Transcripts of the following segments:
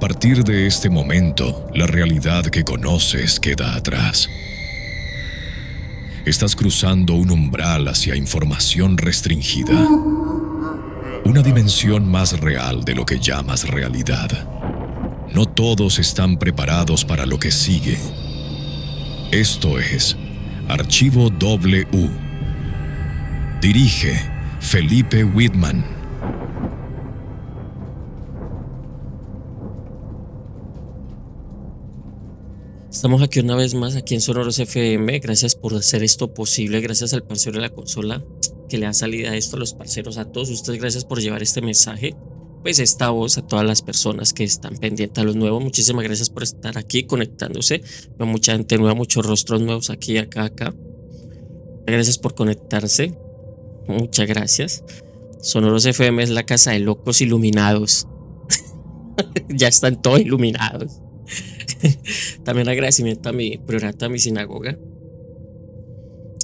partir de este momento, la realidad que conoces queda atrás. Estás cruzando un umbral hacia información restringida, una dimensión más real de lo que llamas realidad. No todos están preparados para lo que sigue. Esto es Archivo W. Dirige Felipe Whitman. Estamos aquí una vez más, aquí en Sonoros FM. Gracias por hacer esto posible. Gracias al parcero de la consola que le da salida a esto, a los parceros, a todos ustedes. Gracias por llevar este mensaje, pues esta voz a todas las personas que están pendientes a los nuevos. Muchísimas gracias por estar aquí conectándose. Veo mucha gente nueva, muchos rostros nuevos aquí, acá. Gracias por conectarse. Muchas gracias. Sonoros FM es la casa de locos iluminados. Ya están todos iluminados. También agradecimiento a mi priorato, a mi sinagoga.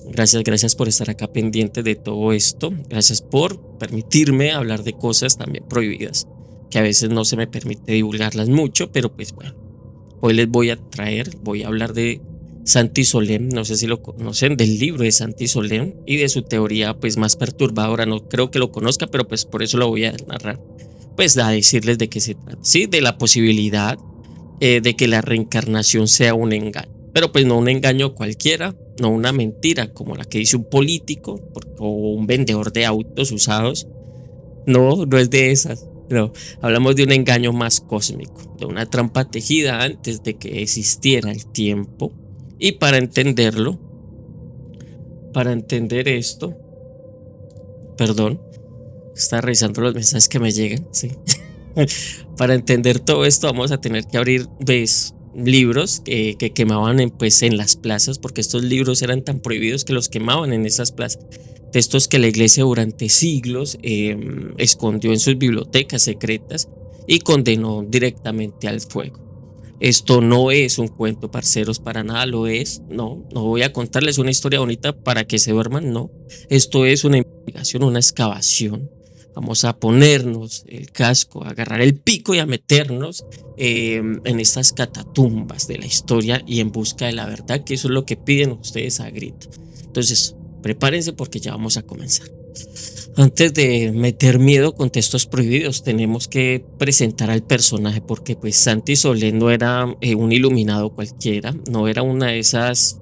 Gracias por estar acá pendiente de todo esto. Gracias por permitirme hablar de cosas también prohibidas, que a veces no se me permite divulgarlas mucho, pero pues bueno. Hoy les voy a hablar de Santi Solem. No sé si lo conocen, del libro de Santi Solem y de su teoría pues más perturbadora. No creo que lo conozca, pero pues por eso lo voy a narrar. Pues a decirles de qué se trata. Sí, de la posibilidad de que la reencarnación sea un engaño, pero pues no un engaño cualquiera, no una mentira como la que dice un político o un vendedor de autos usados. No es de esas. No, hablamos de un engaño más cósmico, de una trampa tejida antes de que existiera el tiempo. Y para entender esto, perdón, está revisando los mensajes que me llegan, sí. Para entender todo esto vamos a tener que abrir libros que quemaban en las plazas, porque estos libros eran tan prohibidos que los quemaban en esas plazas. Textos que la iglesia durante siglos escondió en sus bibliotecas secretas y condenó directamente al fuego. Esto no es un cuento, parceros, para nada lo es. No voy a contarles una historia bonita para que se duerman, no. Esto es una investigación, una excavación. Vamos a ponernos el casco, a agarrar el pico y a meternos en estas catatumbas de la historia y en busca de la verdad, que eso es lo que piden ustedes a grito. Entonces, prepárense porque ya vamos a comenzar. Antes de meter miedo con textos prohibidos, tenemos que presentar al personaje, porque pues Santi Solem no era un iluminado cualquiera, no era una de esas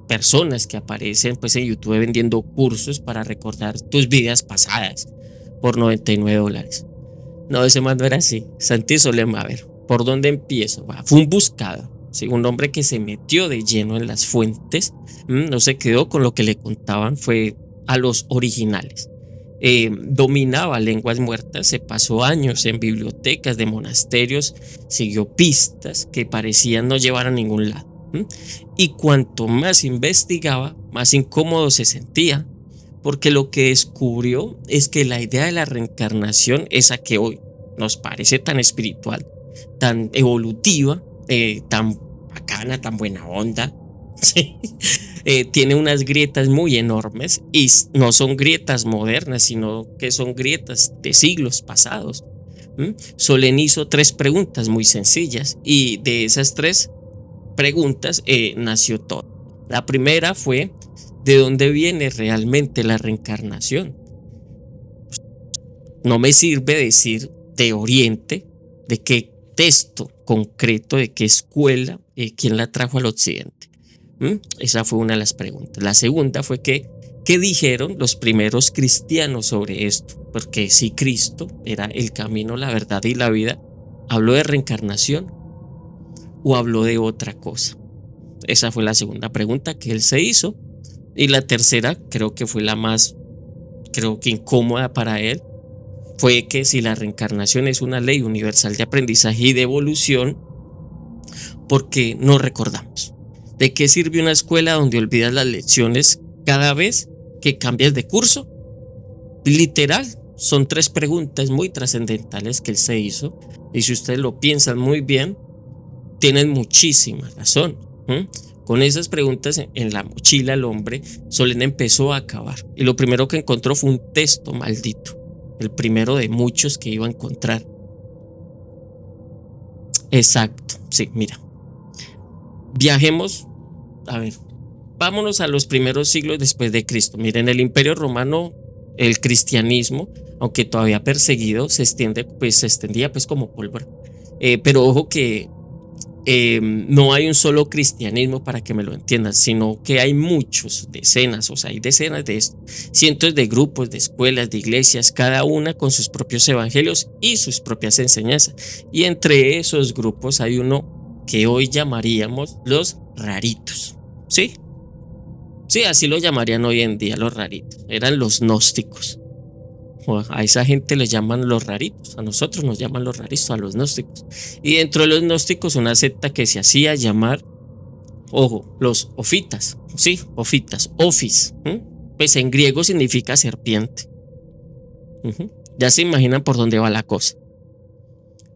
personas que aparecen pues en YouTube vendiendo cursos para recordar tus vidas pasadas por $99. No, ese man no era así. Santi Solem, a ver, ¿por dónde empiezo? Fue un buscado, ¿sí? Un hombre que se metió de lleno en las fuentes, no se quedó con lo que le contaban, fue a los originales. Dominaba lenguas muertas, se pasó años en bibliotecas de monasterios, siguió pistas que parecían no llevar a ningún lado. Y cuanto más investigaba, más incómodo se sentía, porque lo que descubrió es que la idea de la reencarnación, esa que hoy nos parece tan espiritual, tan evolutiva, tan bacana, tan buena onda, ¿sí? Tiene unas grietas muy enormes, y no son grietas modernas, sino que son grietas de siglos pasados. Solem hizo 3 preguntas muy sencillas, y de esas 3 preguntas nació todo. La primera fue: ¿de dónde viene realmente la reencarnación? No me sirve decir de Oriente, de qué texto concreto, de qué escuela, quién la trajo al occidente. Esa fue una de las preguntas. La segunda fue ¿qué dijeron los primeros cristianos sobre esto? Porque si Cristo era el camino, la verdad y la vida, ¿habló de reencarnación o habló de otra cosa? Esa fue la segunda pregunta que él se hizo. Y la tercera, creo que fue la más, incómoda para él, fue que si la reencarnación es una ley universal de aprendizaje y de evolución, ¿por qué no recordamos? ¿De qué sirve una escuela donde olvidas las lecciones cada vez que cambias de curso? Literal, son 3 preguntas muy trascendentales que él se hizo, y si ustedes lo piensan muy bien, tienen muchísima razón. Con esas preguntas en la mochila, el hombre Solem empezó a acabar, y lo primero que encontró fue un texto maldito, el primero de muchos que iba a encontrar. Exacto, sí, mira. Viajemos, a ver, vámonos a los primeros siglos después de Cristo. Miren, el Imperio Romano, el cristianismo, aunque todavía perseguido, se extendía pues como pólvora. Pero ojo que no hay un solo cristianismo para que me lo entiendan, sino que hay muchos, decenas, o sea, hay decenas de esto, cientos de grupos, de escuelas, de iglesias, cada una con sus propios evangelios y sus propias enseñanzas. Y entre esos grupos hay uno que hoy llamaríamos los raritos, ¿sí? Sí, así lo llamarían hoy en día los raritos, eran los gnósticos. A esa gente le llaman los raritos, a nosotros nos llaman los raritos, a los gnósticos. Y dentro de los gnósticos una secta que se hacía llamar, ojo, los ofitas, sí, ofitas, ofis, pues en griego significa serpiente. Ya se imaginan por dónde va la cosa.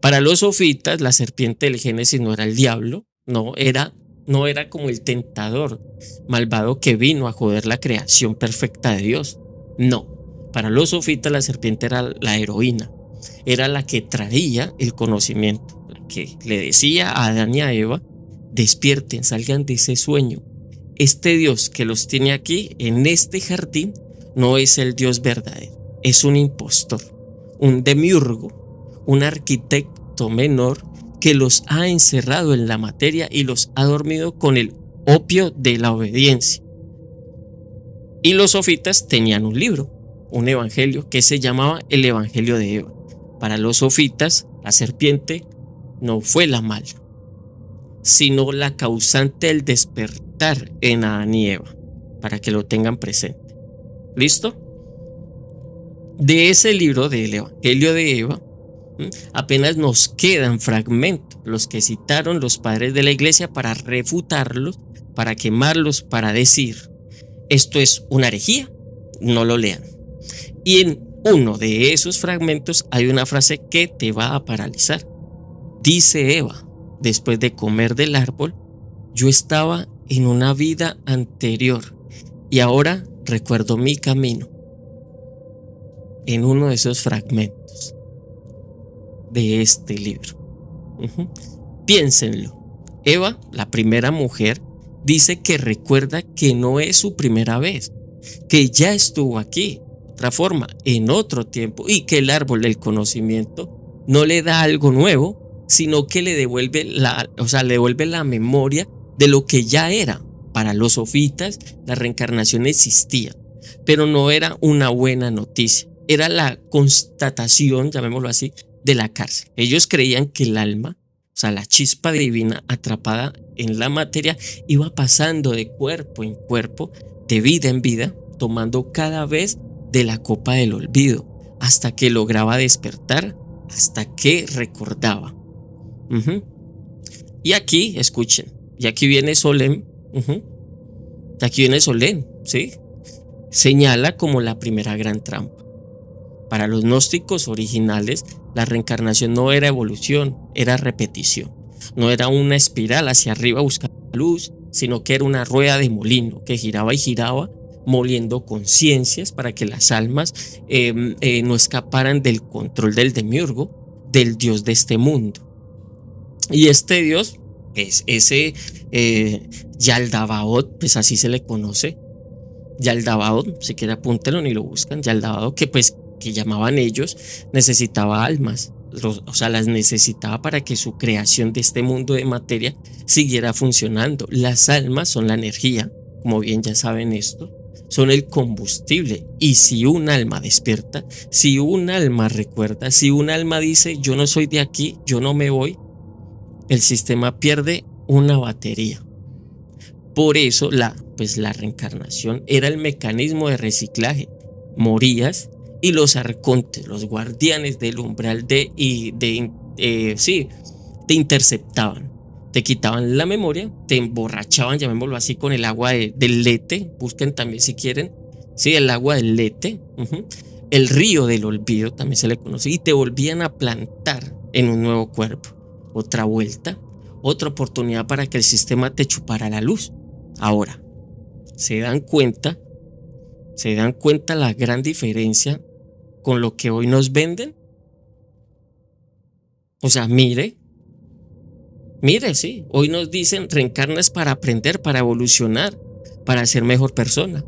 Para los ofitas la serpiente del Génesis no era el diablo, no era como el tentador malvado que vino a joder la creación perfecta de Dios. No. Para los sofitas la serpiente era la heroína, era la que traía el conocimiento, la que le decía a Adán y a Eva, despierten, salgan de ese sueño. Este Dios que los tiene aquí en este jardín no es el Dios verdadero, es un impostor, un demiurgo, un arquitecto menor que los ha encerrado en la materia y los ha dormido con el opio de la obediencia. Y los sofitas tenían un libro, un evangelio que se llamaba el Evangelio de Eva. Para los sofitas, la serpiente no fue la mala, sino la causante del despertar en Adán y Eva, para que lo tengan presente. ¿Listo? De ese libro del Evangelio de Eva, apenas nos quedan fragmentos, los que citaron los padres de la iglesia para refutarlos, para quemarlos, para decir, esto es una herejía, no lo lean. Y en uno de esos fragmentos hay una frase que te va a paralizar. Dice Eva, después de comer del árbol, yo estaba en una vida anterior y ahora recuerdo mi camino. En uno de esos fragmentos de este libro. Piénsenlo. Eva, la primera mujer, dice que recuerda que no es su primera vez, que ya estuvo aquí, otra forma, en otro tiempo, y que el árbol del conocimiento no le da algo nuevo, sino que le devuelve la memoria de lo que ya era. Para los sofitas, la reencarnación existía, pero no era una buena noticia, era la constatación, llamémoslo así, de la cárcel. Ellos creían que el alma, o sea, la chispa divina atrapada en la materia, iba pasando de cuerpo en cuerpo, de vida en vida, tomando cada vez de la copa del olvido, hasta que lograba despertar, hasta que recordaba. Y aquí, escuchen, y aquí viene Solem, aquí viene Solem, ¿sí? Señala como la primera gran trampa. Para los gnósticos originales, la reencarnación no era evolución, era repetición. No era una espiral hacia arriba buscando luz, sino que era una rueda de molino que giraba y giraba, moliendo conciencias para que las almas no escaparan del control del demiurgo, del Dios de este mundo. Y este Dios es ese Yaldabaoth, pues así se le conoce. Yaldabaoth, si quiere apúntenlo ni lo buscan. Yaldabaoth, que llamaban ellos, necesitaba almas, o sea, las necesitaba para que su creación de este mundo de materia siguiera funcionando. Las almas son la energía, como bien ya saben esto, son el combustible. Y si un alma despierta, si un alma recuerda, si un alma dice yo no soy de aquí, yo no me voy, el sistema pierde una batería. Por eso la reencarnación era el mecanismo de reciclaje. Morías y los arcontes, los guardianes del umbral te interceptaban, te quitaban la memoria, te emborrachaban, llamémoslo así, con el agua del Lete. Busquen también si quieren, sí, el agua del Lete, el río del olvido también se le conoce, y te volvían a plantar en un nuevo cuerpo. Otra vuelta, otra oportunidad para que el sistema te chupara la luz. Ahora, ¿se dan cuenta la gran diferencia con lo que hoy nos venden? O sea, mire, Mire, sí, hoy nos dicen reencarnas para aprender, para evolucionar, para ser mejor persona.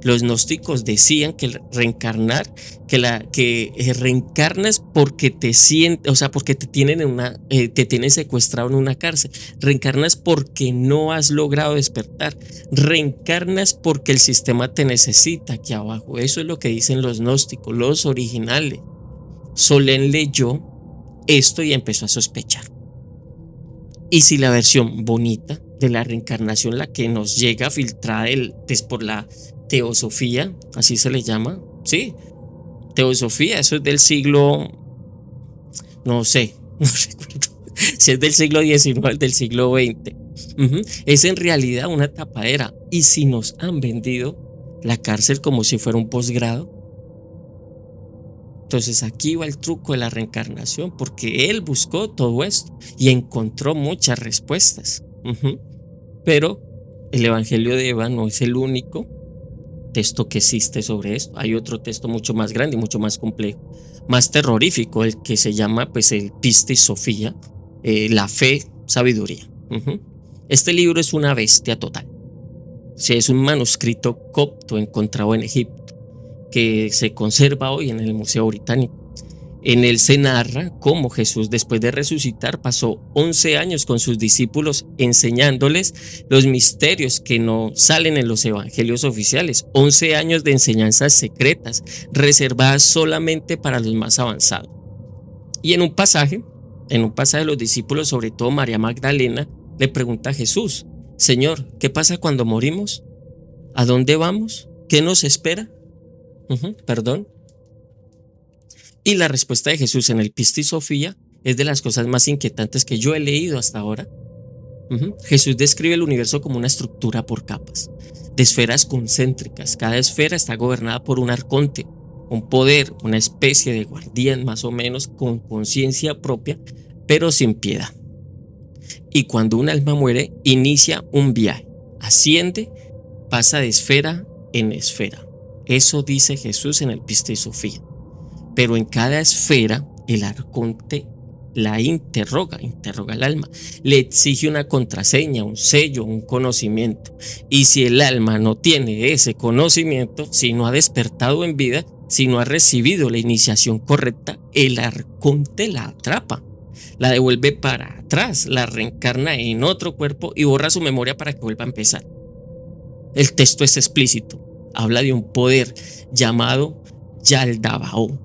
Los gnósticos decían que reencarnar, que reencarnas porque te sientes, o sea, porque te tienen te tienen secuestrado en una cárcel. Reencarnas porque no has logrado despertar. Reencarnas porque el sistema te necesita aquí abajo. Eso es lo que dicen los gnósticos, los originales. Solén leyó esto y empezó a sospechar. Y si la versión bonita de la reencarnación, la que nos llega filtrada por la teosofía, así se le llama, sí, teosofía, eso es del siglo, no sé, no recuerdo si es del siglo XIX, del siglo XX. Es en realidad una tapadera. Y si nos han vendido la cárcel como si fuera un posgrado, entonces aquí va el truco de la reencarnación, porque él buscó todo esto y encontró muchas respuestas. Pero el Evangelio de Eva no es el único texto que existe sobre esto. Hay otro texto mucho más grande y mucho más complejo, más terrorífico, el que se llama pues el Pistis Sophia, la fe, sabiduría. Este libro es una bestia total. O sea, es un manuscrito copto encontrado en Egipto, que se conserva hoy en el Museo Británico. En él se narra cómo Jesús, después de resucitar, pasó 11 años con sus discípulos enseñándoles los misterios que no salen en los evangelios oficiales. 11 años de enseñanzas secretas, reservadas solamente para los más avanzados. Y en un pasaje los discípulos, sobre todo María Magdalena, le pregunta a Jesús: Señor, ¿qué pasa cuando morimos? ¿A dónde vamos? ¿Qué nos espera? Perdón. Y la respuesta de Jesús en el Pistis Sophia es de las cosas más inquietantes que yo he leído hasta ahora. Jesús describe el universo como una estructura por capas, de esferas concéntricas. Cada esfera está gobernada por un arconte, un poder, una especie de guardián más o menos, con conciencia propia, pero sin piedad. Y cuando un alma muere, inicia un viaje, asciende, pasa de esfera en esfera. Eso dice Jesús en el Pistis Sophia. Pero en cada esfera el arconte la interroga al alma, le exige una contraseña, un sello, un conocimiento. Y si el alma no tiene ese conocimiento, si no ha despertado en vida, si no ha recibido la iniciación correcta, el arconte la atrapa, la devuelve para atrás, la reencarna en otro cuerpo y borra su memoria para que vuelva a empezar. El texto es explícito. Habla de un poder llamado Yaldabaoth,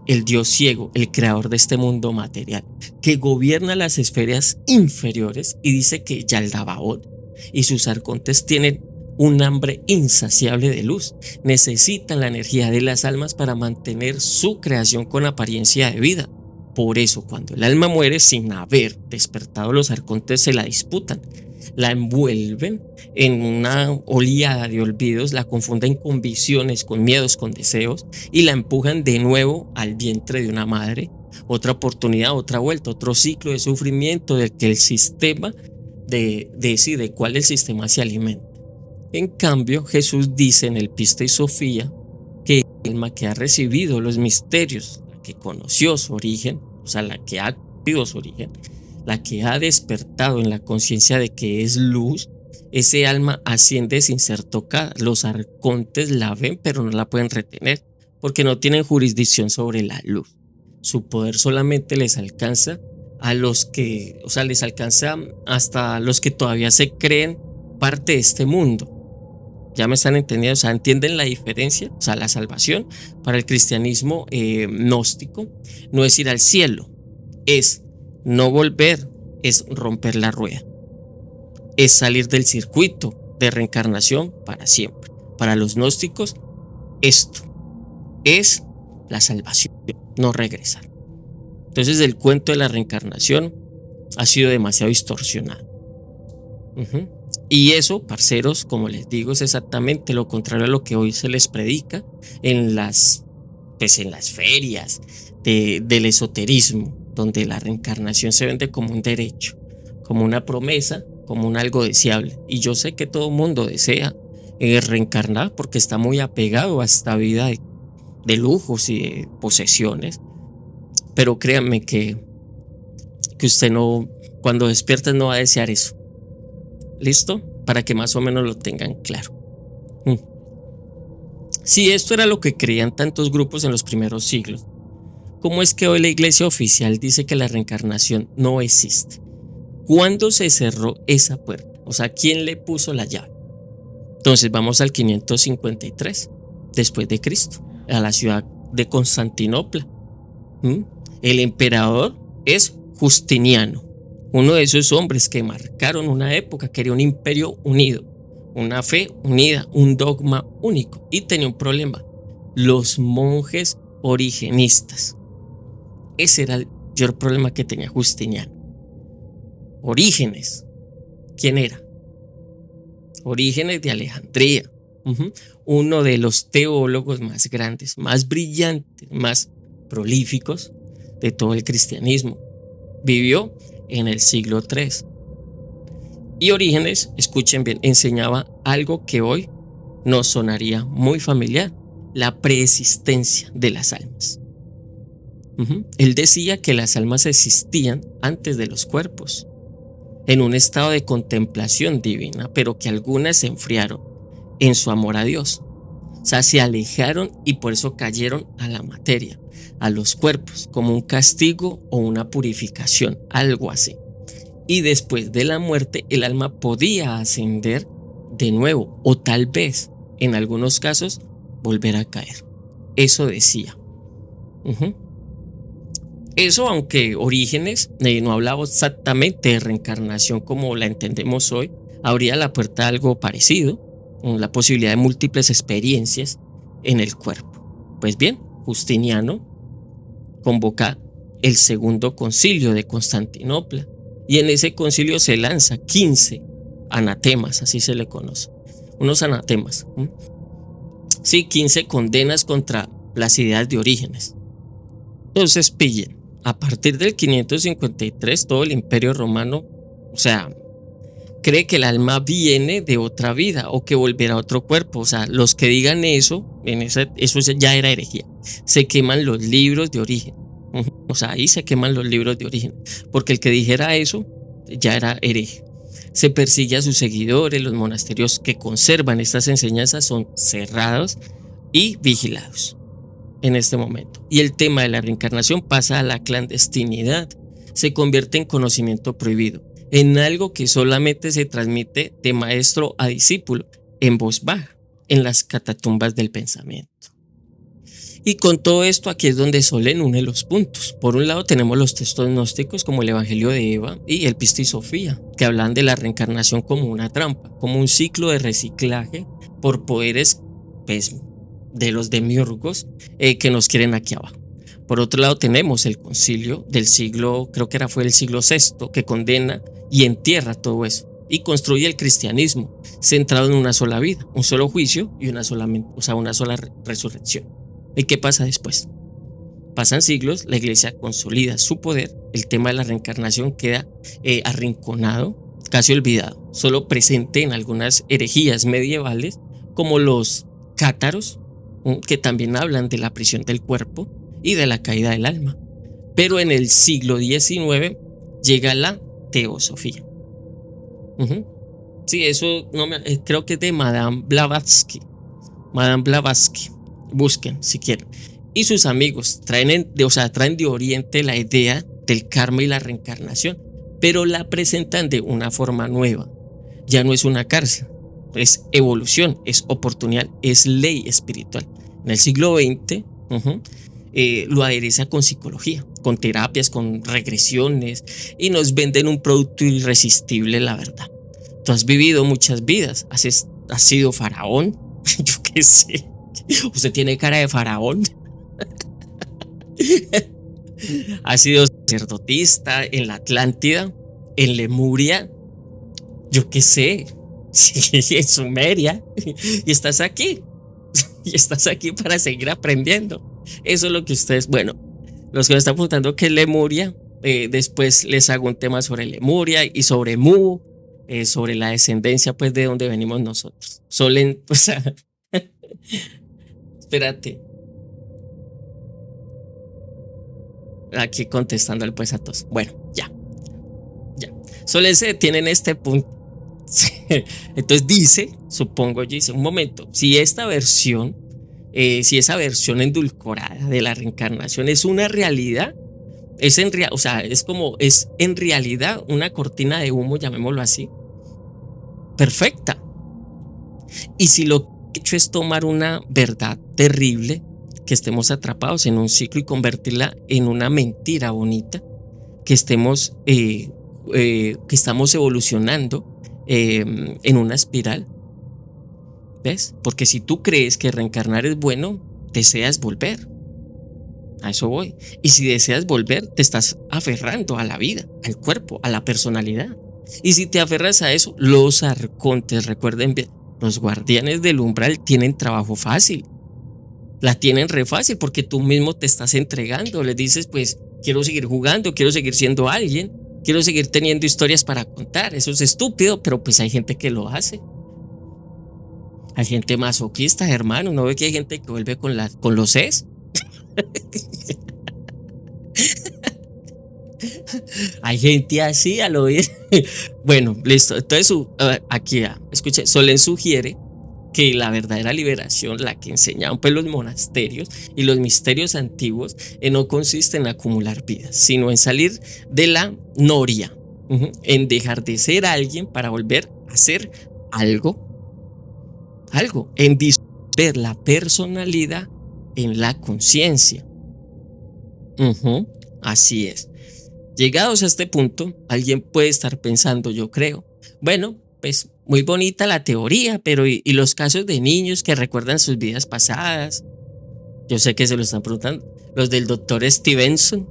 el dios ciego, el creador de este mundo material, que gobierna las esferas inferiores, y dice que Yaldabaoth y sus arcontes tienen un hambre insaciable de luz. Necesitan la energía de las almas para mantener su creación con apariencia de vida. Por eso, cuando el alma muere sin haber despertado, los arcontes se la disputan, la envuelven en una oleada de olvidos, la confunden con visiones, con miedos, con deseos, y la empujan de nuevo al vientre de una madre. Otra oportunidad, otra vuelta, otro ciclo de sufrimiento del que el sistema decide cuál el sistema se alimenta. En cambio, Jesús dice en el Pistis Sophia que el alma que ha recibido los misterios, la que conoció su origen, o sea, la que ha conocido su origen, la que ha despertado en la conciencia de que es luz, ese alma asciende sin ser tocada. Los arcontes la ven, pero no la pueden retener, porque no tienen jurisdicción sobre la luz. Su poder solamente les alcanza a los que, o sea, les alcanza hasta los que todavía se creen parte de este mundo. Ya me están entendiendo, o sea, entienden la diferencia. O sea, la salvación para el cristianismo gnóstico no es ir al cielo, es no volver, es romper la rueda, es salir del circuito de reencarnación para siempre. Para los gnósticos, esto es la salvación, no regresar. Entonces, el cuento de la reencarnación ha sido demasiado distorsionado. Y eso, parceros, como les digo, es exactamente lo contrario a lo que hoy se les predica en las ferias del esoterismo, donde la reencarnación se vende como un derecho, como una promesa, como un algo deseable. Y yo sé que todo mundo desea reencarnar porque está muy apegado a esta vida de lujos y de posesiones. Pero créanme que que usted no, cuando despierta no va a desear eso. ¿Listo? Para que más o menos lo tengan claro. Si esto era lo que creían tantos grupos en los primeros siglos, ¿cómo es que hoy la iglesia oficial dice que la reencarnación no existe? ¿Cuándo se cerró esa puerta? O sea, ¿quién le puso la llave? Entonces vamos al 553 después de Cristo, a la ciudad de Constantinopla. El emperador es Justiniano, uno de esos hombres que marcaron una época, que era un imperio unido, una fe unida, un dogma único, y tenía un problema: los monjes origenistas. Ese era el mayor problema que tenía Justiniano. Orígenes, ¿quién era? Orígenes de Alejandría, uno de los teólogos más grandes, más brillantes, más prolíficos de todo el cristianismo. Vivió en el siglo III. Y Orígenes, escuchen bien, enseñaba algo que hoy nos sonaría muy familiar: la preexistencia de las almas. Él decía que las almas existían antes de los cuerpos, en un estado de contemplación divina, pero que algunas se enfriaron en su amor a Dios. O sea, se alejaron y por eso cayeron a la materia, a los cuerpos, como un castigo o una purificación, algo así. Y después de la muerte, el alma podía ascender de nuevo, o tal vez, en algunos casos, volver a caer. Eso decía. Eso, aunque Orígenes no hablaba exactamente de reencarnación como la entendemos hoy, abría la puerta a algo parecido, la posibilidad de múltiples experiencias en el cuerpo. Pues bien, Justiniano convoca el segundo concilio de Constantinopla, y en ese concilio se lanza 15 anatemas, así se le conoce, unos anatemas. Sí, 15 condenas contra las ideas de Orígenes. Entonces pillen, a partir del 553 todo el imperio romano, o sea, cree que el alma viene de otra vida o que volverá a otro cuerpo. O sea, los que digan eso, eso ya era herejía. Se queman los libros de origen. O sea, ahí se queman los libros de origen, porque el que dijera eso ya era hereje. Se persigue a sus seguidores. Los monasterios que conservan estas enseñanzas son cerrados y vigilados en este momento. Y el tema de la reencarnación pasa a la clandestinidad. Se convierte en conocimiento prohibido, en algo que solamente se transmite de maestro a discípulo, en voz baja, en las catatumbas del pensamiento. Y con todo esto, aquí es donde Solén une los puntos. Por un lado tenemos los textos gnósticos como el Evangelio de Eva y el Pista y Sofía, que hablan de la reencarnación como una trampa, como un ciclo de reciclaje por poderes, pues, de los demiurgos que nos quieren aquí abajo. Por otro lado tenemos el concilio del siglo, creo que fue el siglo VI, que condena y entierra todo eso y construye el cristianismo centrado en una sola vida, un solo juicio y una sola resurrección. ¿Y qué pasa después? Pasan siglos, la iglesia consolida su poder, el tema de la reencarnación queda arrinconado, casi olvidado, solo presente en algunas herejías medievales como los cátaros, que también hablan de la prisión del cuerpo y de la caída del alma. Pero en el siglo XIX llega la teosofía. Sí, eso no creo que es de Madame Blavatsky. Madame Blavatsky, busquen si quieren. Y sus amigos traen de Oriente la idea del karma y la reencarnación, pero la presentan de una forma nueva. Ya no es una cárcel, es evolución, es oportunidad, es ley espiritual. En el siglo XX lo adereza con psicología, con terapias, con regresiones, y nos venden un producto irresistible, la verdad. Tú has vivido muchas vidas, has sido faraón, yo qué sé, usted tiene cara de faraón. Ha sido sacerdotista en la Atlántida, en Lemuria, yo qué sé, sí, en Sumeria, y estás aquí. Y estás aquí para seguir aprendiendo. Eso es lo que ustedes, bueno, los que me están preguntando qué es Lemuria, después les hago un tema sobre Lemuria y sobre Mu, sobre la descendencia, pues, de donde venimos nosotros. Solen, o sea, espérate. Aquí contestándole pues a todos. Bueno, ya. Solén se detiene en este punto. Entonces dice, supongo yo, dice, un momento, si esta versión, si esa versión endulcorada de la reencarnación es una realidad, o sea, es en realidad una cortina de humo, llamémoslo así, perfecta. Y si lo que he hecho es tomar una verdad terrible, que estemos atrapados en un ciclo y convertirla en una mentira bonita, que estamos evolucionando en una espiral. ¿Ves? Porque si tú crees que reencarnar es bueno, deseas volver. A eso voy. Y si deseas volver, te estás aferrando a la vida, al cuerpo, a la personalidad. Y si te aferras a eso, los arcontes, recuerden bien, los guardianes del umbral tienen trabajo fácil. La tienen re fácil porque tú mismo te estás entregando. Les dices, pues, quiero seguir jugando, quiero seguir siendo alguien, quiero seguir teniendo historias para contar. Eso es estúpido, pero pues hay gente que lo hace. Hay gente masoquista, hermano. ¿No ve que hay gente que vuelve con los es? Hay gente así a lo bien. Bueno, listo. Entonces, aquí, escuche, Solén sugiere que la verdadera liberación, la que enseñaban pues los monasterios y los misterios antiguos, no consiste en acumular vidas, sino en salir de la noria, en dejar de ser alguien para volver a ser algo, en disolver la personalidad en la conciencia. Así es. Llegados a este punto, alguien puede estar pensando, yo creo, bueno, pues muy bonita la teoría, pero ¿y los casos de niños que recuerdan sus vidas pasadas? Yo sé que se lo están preguntando. Los del doctor Stevenson.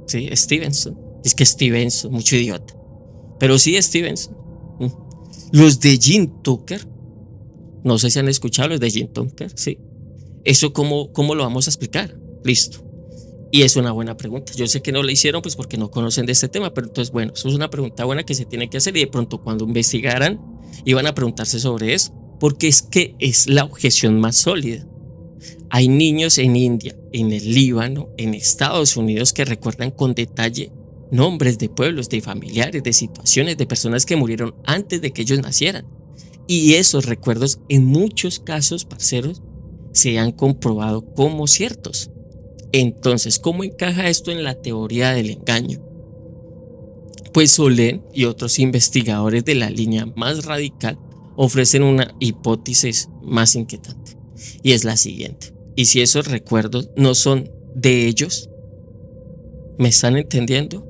Sí, Stevenson. Es que Stevenson, mucho idiota. Pero sí, Stevenson. Los de Jim Tucker. No sé si han escuchado los de Jim Tucker, sí. ¿Eso cómo lo vamos a explicar? Listo. Y es una buena pregunta. Yo sé que no la hicieron pues porque no conocen de este tema, pero entonces bueno, eso es una pregunta buena que se tiene que hacer y de pronto cuando investigaran iban a preguntarse sobre eso, porque es que es la objeción más sólida. Hay niños en India, en el Líbano, en Estados Unidos que recuerdan con detalle nombres de pueblos, de familiares, de situaciones, de personas que murieron antes de que ellos nacieran. Y esos recuerdos en muchos casos, parceros, se han comprobado como ciertos. Entonces, ¿cómo encaja esto en la teoría del engaño? Pues Solén y otros investigadores de la línea más radical ofrecen una hipótesis más inquietante, y es la siguiente. ¿Y si esos recuerdos no son de ellos? ¿Me están entendiendo?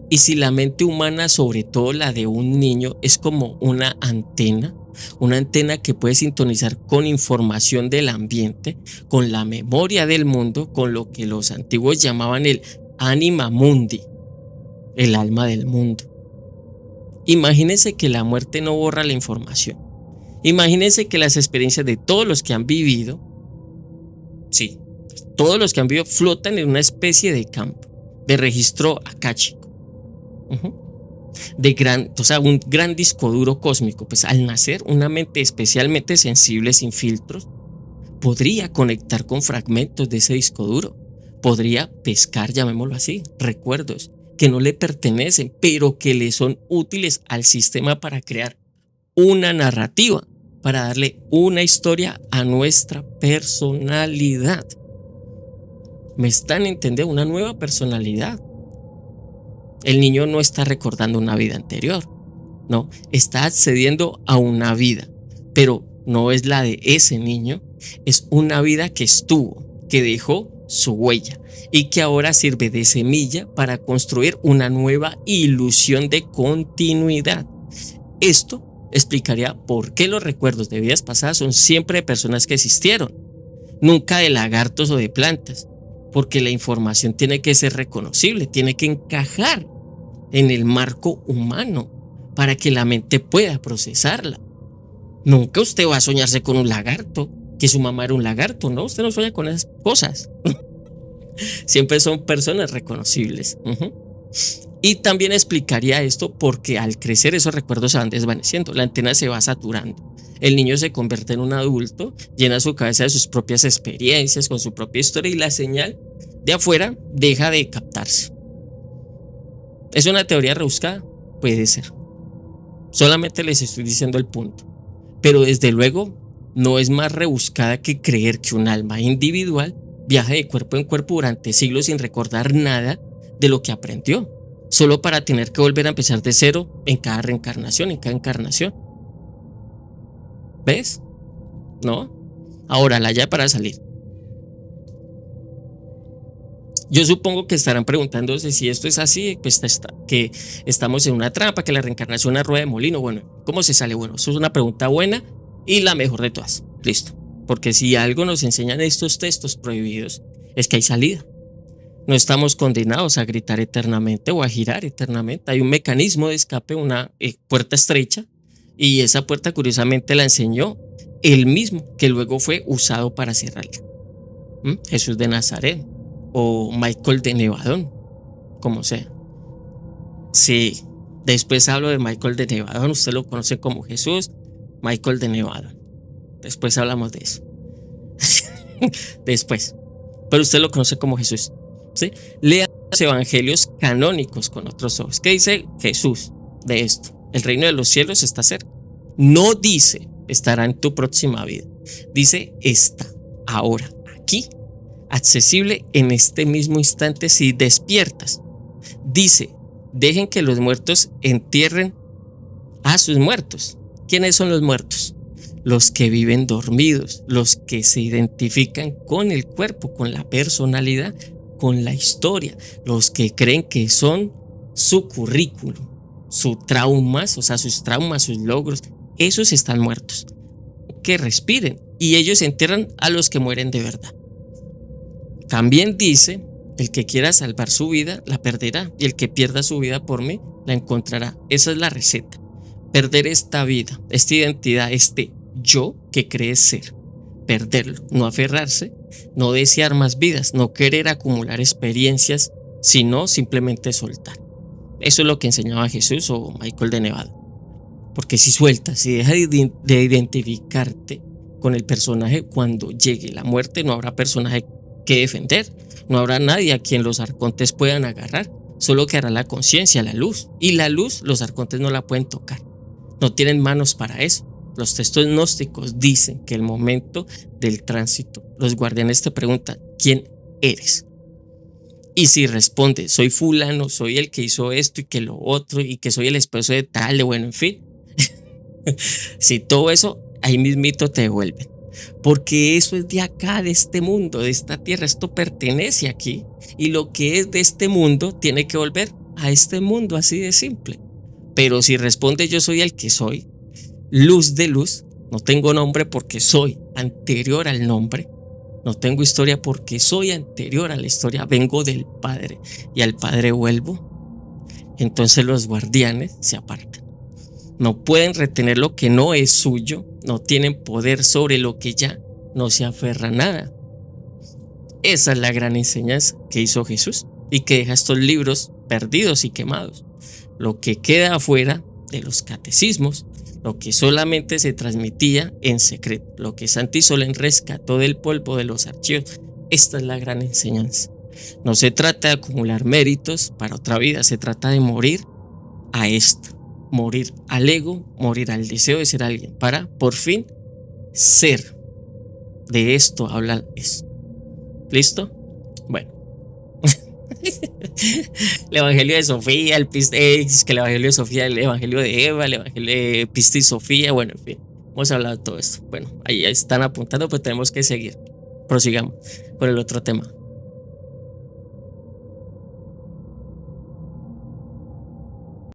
¿Y si la mente humana, sobre todo la de un niño, es como una antena que puede sintonizar con información del ambiente, con la memoria del mundo, con lo que los antiguos llamaban el anima mundi, el alma del mundo? Imagínense que la muerte no borra la información. Imagínense que las experiencias de todos los que han vivido, sí, todos los que han vivido flotan en una especie de campo, de registro akáshico. O sea, un gran disco duro cósmico. Pues al nacer, una mente especialmente sensible, sin filtros, podría conectar con fragmentos de ese disco duro. Podría pescar, llamémoslo así, recuerdos que no le pertenecen, pero que le son útiles al sistema para crear una narrativa, para darle una historia a nuestra personalidad. ¿Me están entendiendo? Una nueva personalidad. El niño no está recordando una vida anterior, no, está accediendo a una vida, pero no es la de ese niño, es una vida que estuvo, que dejó su huella y que ahora sirve de semilla para construir una nueva ilusión de continuidad. Esto explicaría por qué los recuerdos de vidas pasadas son siempre de personas que existieron, nunca de lagartos o de plantas. Porque la información tiene que ser reconocible, tiene que encajar en el marco humano para que la mente pueda procesarla. Nunca usted va a soñarse con un lagarto, que su mamá era un lagarto, ¿no? Usted no sueña con esas cosas. Siempre son personas reconocibles. Y también explicaría esto porque al crecer esos recuerdos se van desvaneciendo, la antena se va saturando. El niño se convierte en un adulto, llena su cabeza de sus propias experiencias, con su propia historia, y la señal de afuera deja de captarse. Es una teoría rebuscada, puede ser. Solamente les estoy diciendo el punto. Pero desde luego no es más rebuscada que creer que un alma individual viaja de cuerpo en cuerpo durante siglos sin recordar nada de lo que aprendió, solo para tener que volver a empezar de cero en cada reencarnación, en cada encarnación. ¿Ves? ¿No? Ahora, la llave para salir. Yo supongo que estarán preguntándose si esto es así, pues que estamos en una trampa, que la reencarnación es una rueda de molino. Bueno, ¿cómo se sale? Bueno, eso es una pregunta buena y la mejor de todas. Listo. Porque si algo nos enseñan estos textos prohibidos, es que hay salida. No estamos condenados a gritar eternamente o a girar eternamente. Hay un mecanismo de escape, una puerta estrecha, y esa puerta curiosamente la enseñó él mismo, que luego fue usado para cerrarla. Jesús de Nazaret o Michael de Nevadón, como sea. Sí, después hablo de Michael de Nevadón, usted lo conoce como Jesús, Michael de Nevadón. Después hablamos de eso. Después. Pero usted lo conoce como Jesús. ¿Sí? Lea los evangelios canónicos con otros ojos. ¿Qué dice Jesús de esto? El reino de los cielos está cerca. No dice estará en tu próxima vida. Dice está ahora, aquí, accesible en este mismo instante si despiertas. Dice, dejen que los muertos entierren a sus muertos. ¿Quiénes son los muertos? Los que viven dormidos, los que se identifican con el cuerpo, con la personalidad, con la historia, los que creen que son su currículum, sus traumas, o sea, sus traumas, sus logros, esos están muertos. Que respiren y ellos entierran a los que mueren de verdad. También dice, el que quiera salvar su vida, la perderá, y el que pierda su vida por mí, la encontrará. Esa es la receta. Perder esta vida, esta identidad, este yo que cree ser. Perderlo, no aferrarse, no desear más vidas, no querer acumular experiencias, sino simplemente soltar. Eso es lo que enseñaba Jesús o Michael de Nevada. Porque si sueltas, si dejas de identificarte con el personaje, cuando llegue la muerte no habrá personaje que defender, no habrá nadie a quien los arcontes puedan agarrar, solo quedará la conciencia, la luz, y la luz los arcontes no la pueden tocar, no tienen manos para eso. Los textos gnósticos dicen que el momento del tránsito, los guardianes te preguntan, ¿quién eres? Y si respondes, soy fulano, soy el que hizo esto y que lo otro, y que soy el esposo de tal, bueno, en fin. Si todo eso, ahí mismito te devuelven. Porque eso es de acá, de este mundo, de esta tierra, esto pertenece aquí. Y lo que es de este mundo tiene que volver a este mundo, así de simple. Pero si respondes, yo soy el que soy, luz de luz, no tengo nombre porque soy anterior al nombre, no tengo historia porque soy anterior a la historia, vengo del Padre y al Padre vuelvo. Entonces los guardianes se apartan. No pueden retener lo que no es suyo, no tienen poder sobre lo que ya no se aferra a nada. Esa es la gran enseñanza que hizo Jesús y que deja estos libros perdidos y quemados. Lo que queda afuera de los catecismos, lo que solamente se transmitía en secreto, lo que Santi Solén rescató del polvo de los archivos. Esta es la gran enseñanza. No se trata de acumular méritos para otra vida, se trata de morir a esto, morir al ego, morir al deseo de ser alguien, para por fin ser. De esto habla eso. ¿Listo? Bueno. El evangelio de Sofía, el evangelio de Sofía, el evangelio de Eva, el evangelio de Pista y Sofía, bueno, en fin, hemos hablado de todo esto. Bueno, ahí están apuntando, pues tenemos que seguir. Prosigamos con el otro tema.